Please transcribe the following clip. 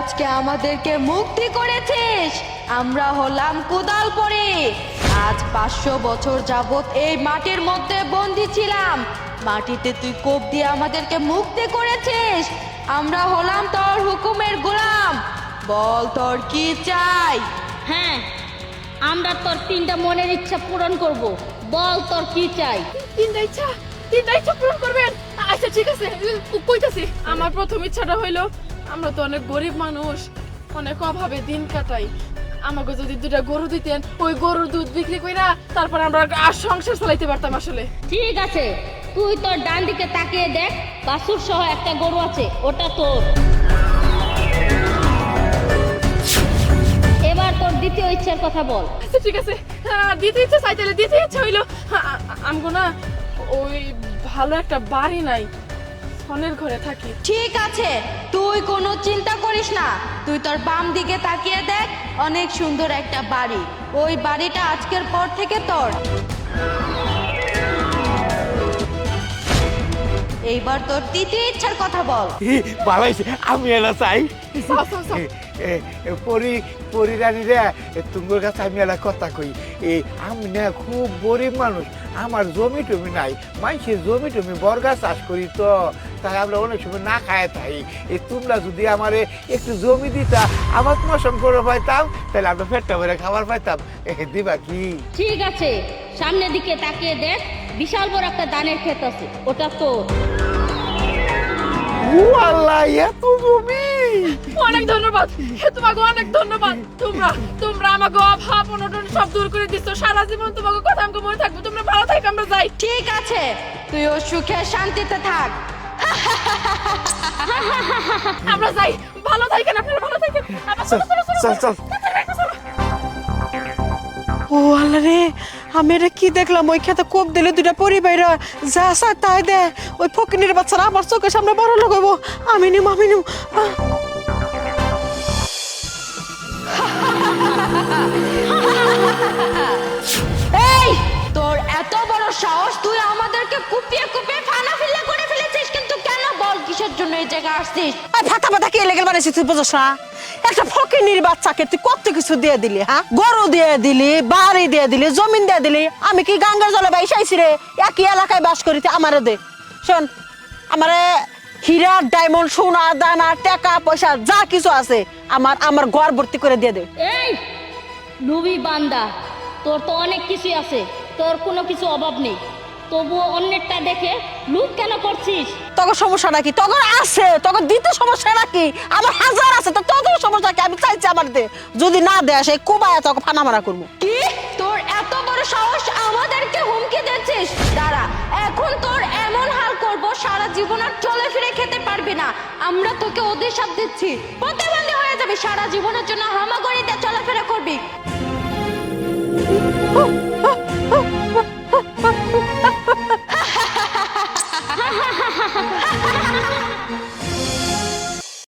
আজকে আমাদেরকে মুক্তি করেছিস। আমরা হলাম কোদালপরি। আজ 500 বছর যাবত এই মাটির মধ্যে বন্দী ছিলাম। মাটিতে তুই কোপ দিয়ে আমাদেরকে মুক্তি করেছিস। আমরা হলাম তোর হুকুমের গোলাম। বল তোর কি চাই? হ্যাঁ, আমরা তোর 3টা মনের ইচ্ছা পূরণ করব। বল তোর কি চাই? 3টা ইচ্ছা পূরণ করবেন? আচ্ছা ঠিক আছে, কইতাছি। আমার প্রথম ইচ্ছাটা হইলো, আমরা তো অনেক গরিব মানুষ, অনেক অভাবে দিন কাটাই। আমাকে যদি 2টা গরু দিতেন, ওই গরুর দুধ বিক্রি কইরা তারপর আমরা আর সংসার চালাইতে পারতাম। আসলে ঠিক আছে, তুই তোর ডান দিকে তাকিয়ে দেখ, বাছুর সহ একটা গরু আছে, ওটা তোর। এবার তোর দ্বিতীয় ইচ্ছার কথা বল। আচ্ছা ঠিক আছে, দিতে ইচ্ছা চাই, তাহলে দিতে ইচ্ছা হইলো আমগো না ওই ভালো একটা বাড়ি নাই, ফোনের ঘরে থাকি। ঠিক আছে, তুই কোনো চিন্তা করিস না। তুই তোর বাম দিকে তাকিয়ে দেখ, অনেক সুন্দর একটা বাড়ি। ওই বাড়িটা আজকের পর থেকে তোর। এইবার তোর তৃতীয় ইচ্ছার কথা বল। ভালাইছে, আমি এলা চাই। চাও, চাও, চাও। পরিরানীরা তোমার কাছে আমি এলা কথা কই। আমি না খুব গরিব মানুষ, আমার জমি টমি নাই। মানুষের জমি টমি বর্গা চাষ করি, তো তাই আমরা অনেক সময় না খায় তাই। তোমরা যদি আমারে একটু জমি দিতা, আমার তোমার করে পাইতাম, তাহলে আমরা পেটটা ভরে খাবার পাইতাম। দিবা কি? ঠিক আছে, সামনের দিকে তাকিয়ে দেখ, বিশাল বড় একটা ধানের ক্ষেত আছে, ওটা তোর। ও আল্লাহ, এত জমি! অনেক ধন্যবাদ, তোমাকে অনেক ধন্যবাদ। তোমরা আমাকে অভাব অনটন সব দূর করে দিচ্ছ। সারা জীবন তোমাকে কথা আমাকে মনে থাকবো। তোমরা ভালো থাকো, আমরা যাই। ঠিক আছে, তুইও সুখে শান্তিতে থাক। আমরা যাই, ভালো থাকেন, আপনারা ভালো থাকেন। চল চল। ও আল্লাহ রে, আমি এটা কি দেখলাম? ওই খেতে কোপ দিলে 2টা পরিবার যা আসা তাই দে। ওই ফকিনের বাচ্চারা আমার চোখের সামনে বড় লোক হইব। আমি নিম। এই, তোর এত বড় সাহস, তুই আমাদেরকে কুপিয়ে কুপিয়ে ফানাফিল্লা করে ফেলেছিস, কিন্তু কেন বল? কিসের জন্য এই জায়গায় আসছিস? ফাটা কে লেগে বানিয়েছিস তুই বুঝছ না? একটা ফকিনির বাচ্চাকে তুই কত কিছু দিয়ে দিলি, হ্যাঁ? গরু দিয়ে দিলি, বাড়ি দিয়ে দিলি, জমিন দিয়ে দিলি। আমি কি গঙ্গার জলে বাইসাইছি রে? একই এলাকায় বাস করি, আমারে দে। শোন, আমারে হীরা, ডায়মন্ড, সোনা দানা, টাকা পয়সা যা কিছু আছে আমার ঘর ভর্তি করে দিয়ে দে। এই লুবি বান্দা, তোর তো অনেক কিছুই আছে, তোর কোনো কিছু অভাব নেই, তবুও অন্যেরটা দেখে লুক কেন করছিস? তোর সমস্যাটা কি? তোর আছে, তোর দিতে সমস্যাটা কি? আমার হাজার আছে, তো তোর সমস্যা কি? আমি চাইছি আমার দে। যদি না দে, সেই কুবায় তোকে ফানা মারা করবো। কি? তোর এত বড় সাহস, আমাদেরকে হুমকি দিচ্ছিস? দাঁড়া, এখন তোর এমন হাল করব, সারা জীবন আর চলে ফিরে খেতে পারবি না। আমরা তোকে অভিশাপ দিচ্ছি, প্রতিবন্ধী হয়ে যাবে, সারা জীবনের জন্য হামাগুড়িতে চলাফেরা করবি।